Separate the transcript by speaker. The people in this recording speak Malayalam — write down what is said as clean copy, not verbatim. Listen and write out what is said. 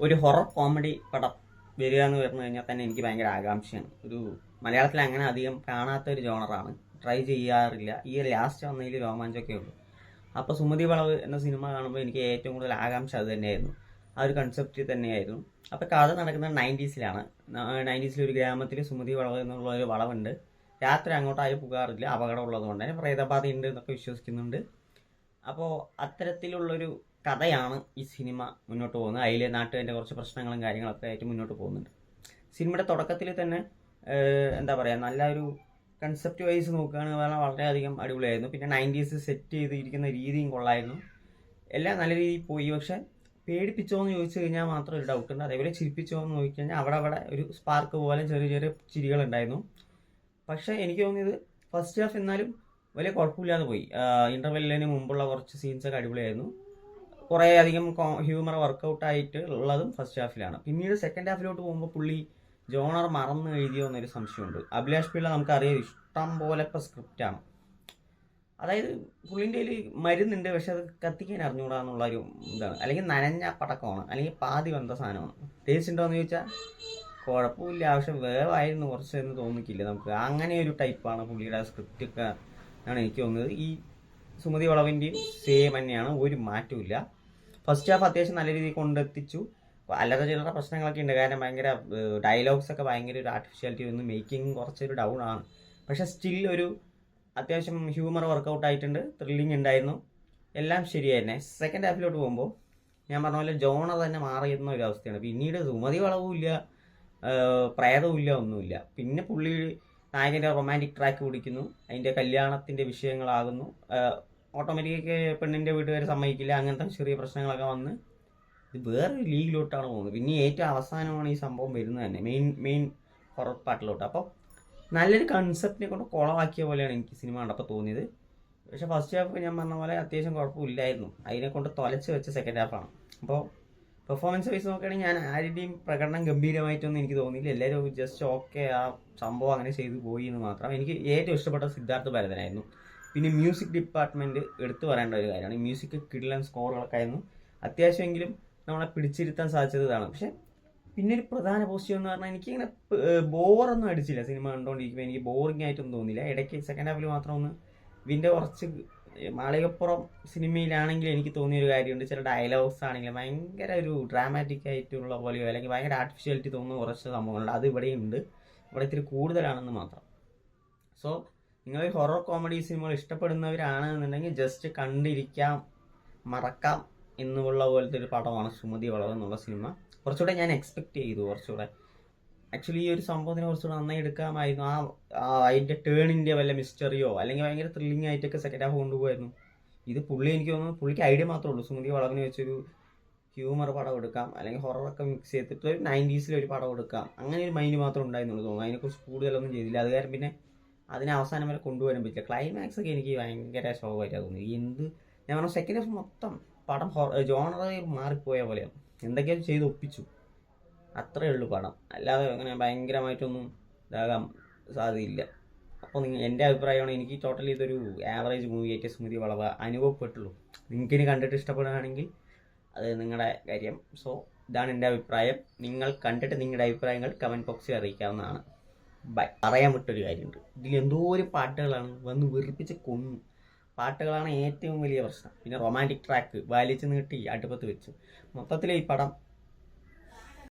Speaker 1: ഒരു ഹൊറർ കോമഡി പടം വരിക എന്ന് പറഞ്ഞു കഴിഞ്ഞാൽ തന്നെ എനിക്ക് ഭയങ്കര ആകാംക്ഷയാണ്. ഒരു മലയാളത്തിൽ അങ്ങനെ അധികം കാണാത്ത ഒരു ജോണറാണ്, ട്രൈ ചെയ്യാറില്ല. ഈ ലാസ്റ്റ് വന്നതിൽ രോമാഞ്ചമൊക്കെ ഉള്ളൂ. അപ്പോൾ സുമതി വളവ് എന്ന സിനിമ കാണുമ്പോൾ എനിക്ക് ഏറ്റവും കൂടുതൽ ആകാംക്ഷ അത് തന്നെയായിരുന്നു, ആ ഒരു കൺസെപ്റ്റ് തന്നെയായിരുന്നു. അപ്പോൾ കഥ നടക്കുന്നത് 90s-ലാണ്. 90s-ൽ ഒരു ഗ്രാമത്തിൽ സുമതി വളവ് എന്നുള്ള ഒരു വളവുണ്ട്. രാത്രി അങ്ങോട്ടായി പോകാറില്ല, അപകടമുള്ളത് കൊണ്ട് തന്നെ പ്രേതബാധ ഉണ്ട് എന്നൊക്കെ വിശ്വസിക്കുന്നുണ്ട്. അപ്പോൾ അത്തരത്തിലുള്ളൊരു കഥയാണ് ഈ സിനിമ മുന്നോട്ട് പോകുന്നത്. അതിലെ നാട്ടുകാരുടെ കുറച്ച് പ്രശ്നങ്ങളും കാര്യങ്ങളൊക്കെ ആയിട്ട് മുന്നോട്ട് പോകുന്നുണ്ട്. സിനിമയുടെ തുടക്കത്തിൽ തന്നെ എന്താ പറയുക, നല്ലൊരു കൺസെപ്റ്റ് വൈസ് നോക്കുകയാണെങ്കിൽ വളരെയധികം അടിപൊളിയായിരുന്നു. പിന്നെ 90s സെറ്റ് ചെയ്തിരിക്കുന്ന രീതിയും കൊള്ളായിരുന്നു. എല്ലാം നല്ല രീതിയിൽ പോയി. പക്ഷേ പേടിപ്പിച്ചോ എന്ന് ചോദിച്ചു കഴിഞ്ഞാൽ മാത്രം ഒരു ഡൗട്ടുണ്ട്. അതേപോലെ ചിരിപ്പിച്ചോ എന്ന് ചോദിച്ചു കഴിഞ്ഞാൽ അവിടെ ഒരു സ്പാർക്ക് പോലെ ചെറിയ ചെറിയ ചിരികളുണ്ടായിരുന്നു. പക്ഷേ എനിക്ക് തോന്നിയത് ഫസ്റ്റ് ഹാഫ് എന്നാലും വലിയ കുഴപ്പമില്ലാതെ പോയി. ഇൻ്റർവെല്ലിന് മുമ്പുള്ള കുറച്ച് സീൻസൊക്കെ അടിപൊളിയായിരുന്നു. കുറേ അധികം ഹ്യൂമർ വർക്കൗട്ട് ആയിട്ട് ഉള്ളതും ഫസ്റ്റ് ഹാഫിലാണ്. പിന്നീട് സെക്കൻഡ് ഹാഫിലോട്ട് പോകുമ്പോൾ പുള്ളി ജോണർ മറന്നു എഴുതിയോ എന്നൊരു സംശയമുണ്ട്. അഭിലാഷ് പിള്ള നമുക്കറിയാം ഇഷ്ടം പോലെ ഇപ്പോൾ സ്ക്രിപ്റ്റാണ്. അതായത് പുള്ളിൻ്റെ കയ്യിൽ മരുന്നുണ്ട്, പക്ഷെ അത് കത്തിക്കാൻ അറിഞ്ഞുകൂടാ എന്നുള്ളൊരു ഇതാണ്. അല്ലെങ്കിൽ നനഞ്ഞ പടക്കമാണ്, അല്ലെങ്കിൽ പാതി വന്ന സാധനമാണ്. ടേസ്റ്റ് ഉണ്ടോ എന്ന് ചോദിച്ചാൽ കുഴപ്പമില്ല, പക്ഷെ വേവായിരുന്നു കുറച്ച് എന്ന് തോന്നിക്കില്ല നമുക്ക്. അങ്ങനെ ഒരു ടൈപ്പാണ് പുള്ളിയുടെ സ്ക്രിപ്റ്റൊക്കെ ആണ് എനിക്ക് തോന്നുന്നത്. ഈ സുമതി വളവിൻ്റെയും സെയിം തന്നെയാണ്, ഒരു മാറ്റവും. ഫസ്റ്റ് ഹാഫ് അത്യാവശ്യം നല്ല രീതിയിൽ കൊണ്ടെത്തിച്ചു. അല്ലറ ചില്ലറ പ്രശ്നങ്ങളൊക്കെ ഉണ്ട്, കാരണം ഭയങ്കര ഡയലോഗ്സ് ഒക്കെ ഭയങ്കര ഒരു ആർട്ടിഫിഷ്യാലിറ്റി വന്നു, മേക്കിംഗ് കുറച്ചൊരു ഡൗൺ ആണ്. പക്ഷേ സ്റ്റിൽ ഒരു അത്യാവശ്യം ഹ്യൂമർ വർക്കൗട്ട് ആയിട്ടുണ്ട്, ത്രില്ലിംഗ് ഉണ്ടായിരുന്നു, എല്ലാം ശരിയായിരുന്നേ. സെക്കൻഡ് ഹാഫിലോട്ട് പോകുമ്പോൾ ഞാൻ പറഞ്ഞ പോലെ ജോണർ തന്നെ മാറിയിരുന്ന ഒരു അവസ്ഥയാണ്. പിന്നീട് സുമതി വളവുമില്ല, പ്രേതവുമില്ല, ഒന്നുമില്ല. പിന്നെ പുള്ളി നായകൻ്റെ റൊമാൻറ്റിക് ട്രാക്ക് പിടിക്കുന്നു, അതിൻ്റെ കല്യാണത്തിൻ്റെ വിഷയങ്ങളാകുന്നു. ഓട്ടോമാറ്റിക്കൊക്കെ പെണ്ണിൻ്റെ വീട്ടുകാർ സമ്മതിക്കില്ല, അങ്ങനത്തെ ചെറിയ പ്രശ്നങ്ങളൊക്കെ വന്ന് ഇത് വേറൊരു ലീഗിലോട്ടാണ് പോകുന്നത്. പിന്നെ ഏറ്റവും അവസാനമാണ് ഈ സംഭവം വരുന്നത് തന്നെ, മെയിൻ ഹൊറർ പാർട്ടിലോട്ട്. അപ്പോൾ നല്ലൊരു കൺസെപ്റ്റിനെ കൊണ്ട് കുളവാക്കിയ പോലെയാണ് എനിക്ക് സിനിമ കണ്ടപ്പോൾ തോന്നിയത്. പക്ഷേ ഫസ്റ്റ് ഹാഫ് ഞാൻ പറഞ്ഞ പോലെ അത്യാവശ്യം കുഴപ്പമില്ലായിരുന്നു, അതിനെ കൊണ്ട് തൊലച്ച് വെച്ച സെക്കൻഡ് ഹാഫാണ്. അപ്പോൾ പെർഫോമൻസ് വൈസ് നോക്കുകയാണെങ്കിൽ ഞാൻ ആരുടെയും പ്രകടനം ഗംഭീരമായിട്ടൊന്നും എനിക്ക് തോന്നിയില്ല. എല്ലാവരും ജസ്റ്റ് ഓക്കെ, ആ സംഭവം അങ്ങനെ ചെയ്തു പോയി എന്ന് മാത്രം. എനിക്ക് ഏറ്റവും ഇഷ്ടപ്പെട്ട സിദ്ധാർത്ഥ് ഭരതനായിരുന്നു. പിന്നെ മ്യൂസിക് ഡിപ്പാർട്ട്മെൻറ്റ് എടുത്തു പറയേണ്ട ഒരു കാര്യമാണ്. മ്യൂസിക് കിടിലൻ സ്കോറുകളൊക്കെ ആയിരുന്നു. അത്യാവശ്യമെങ്കിലും നമ്മളെ പിടിച്ചിരുത്താൻ സാധിച്ചതാണ്. പക്ഷേ പിന്നെ ഒരു പ്രധാന പോസിറ്റീവ് എന്ന് പറഞ്ഞാൽ എനിക്കിങ്ങനെ ബോറൊന്നും അടിച്ചില്ല സിനിമ കണ്ടുകൊണ്ടിരിക്കുമ്പോൾ. എനിക്ക് ബോറിംഗ് ആയിട്ടൊന്നും തോന്നിയില്ല. ഇടയ്ക്ക് സെക്കൻഡ് ഹാഫിൽ മാത്രം ഒന്ന് ഇതിൻ്റെ കുറച്ച് മാളികപ്പുറം സിനിമയിലാണെങ്കിൽ എനിക്ക് തോന്നിയൊരു കാര്യമുണ്ട്, ചില ഡയലോഗ്സ് ആണെങ്കിലും ഭയങ്കര ഒരു ഡ്രാമാറ്റിക് ആയിട്ടുള്ള പോലെയോ അല്ലെങ്കിൽ ഭയങ്കര ആർട്ടിഫിഷ്യാലിറ്റി തോന്നുന്ന കുറച്ച് സംഭവങ്ങളുണ്ട്. അത് ഇവിടെയുണ്ട്, ഇവിടെ ഇത്തിരി കൂടുതലാണെന്ന് മാത്രം. സോ നിങ്ങൾ ഹൊറർ കോമഡി സിനിമകൾ ഇഷ്ടപ്പെടുന്നവരാണെന്നുണ്ടെങ്കിൽ ജസ്റ്റ് കണ്ടിരിക്കാം, മറക്കാം എന്നുള്ള പോലത്തെ ഒരു പടമാണ് സുമതി വളവ് എന്നുള്ള സിനിമ. കുറച്ചുകൂടെ ഞാൻ എക്സ്പെക്റ്റ് ചെയ്തു, കുറച്ചുകൂടെ ആക്ച്വലി ഈ ഒരു സംഭവത്തിനെ കുറച്ചുകൂടെ നന്നായി എടുക്കാമായിരുന്നു. അതിൻ്റെ ടേണിൻ്റെ വല്ല മിസ്റ്ററിയോ അല്ലെങ്കിൽ ഭയങ്കര ത്രില്ലിംഗ് ആയിട്ടൊക്കെ സെക്കൻഡ് ഹാഫ് കൊണ്ടുപോകായിരുന്നു. ഇത് പുള്ളി എനിക്ക് തോന്നുന്നു പുള്ളിക്ക് ഐഡിയ മാത്രമേ ഉള്ളൂ, സുമതി വളവിനെ വെച്ചൊരു ഹ്യൂമർ പടം എടുക്കാം, അല്ലെങ്കിൽ ഹൊററൊക്കെ മിക്സ് ചെയ്തിട്ട് ഒരു 90s ഒരു പടം എടുക്കാം, അങ്ങനെ ഒരു മൈൻഡ് മാത്രം ഉണ്ടായിരുന്നുള്ളൂ തോന്നുന്നു. അതിനെക്കുറിച്ച് കൂടുതലൊന്നും ചെയ്തില്ല. അത് കാരണം പിന്നെ അതിനെ അവസാനം വരെ കൊണ്ടുപോകാൻ പറ്റില്ല. ക്ലൈമാക്സ് ഒക്കെ എനിക്ക് ഭയങ്കര ശോകമായിട്ടാണ് തോന്നി. ഞാൻ പറഞ്ഞ സെക്കൻഡ് ഹാഫ് മൊത്തം പടം ജോണറെ മാറിപ്പോയ പോലെയാണ്, എന്തൊക്കെയോ ചെയ്ത് ഒപ്പിച്ചു, അത്രയേ ഉള്ളൂ പടം. അല്ലാതെ അങ്ങനെ ഭയങ്കരമായിട്ടൊന്നും ഇതാകാൻ സാധ്യതയില്ല. അപ്പോൾ എൻ്റെ അഭിപ്രായമാണ്, എനിക്ക് ടോട്ടലി ഇതൊരു ആവറേജ് മൂവിയായിട്ട് സുമതി വളവ് അനുഭവപ്പെട്ടുള്ളൂ. നിങ്ങൾക്കിനി കണ്ടിട്ട് ഇഷ്ടപ്പെടുകയാണെങ്കിൽ അത് നിങ്ങളുടെ കാര്യം. സോ ഇതാണ് എൻ്റെ അഭിപ്രായം. നിങ്ങൾ കണ്ടിട്ട് നിങ്ങളുടെ അഭിപ്രായങ്ങൾ കമൻറ്റ് ബോക്സിൽ അറിയിക്കാവുന്നതാണ്. ബൈ. പറയാൻ വിട്ടൊരു കാര്യമുണ്ട്, ഇതിൽ എന്തോ ഒരു പാട്ടുകളാണ് വന്ന് വെറുപ്പിച്ച് കൊന്നു. പാട്ടുകളാണ് ഏറ്റവും വലിയ പ്രശ്നം. പിന്നെ റൊമാൻറ്റിക് ട്രാക്ക് വലിച്ചു നീട്ടി അടുപ്പത്ത് വെച്ചു. മൊത്തത്തിൽ ഈ പടം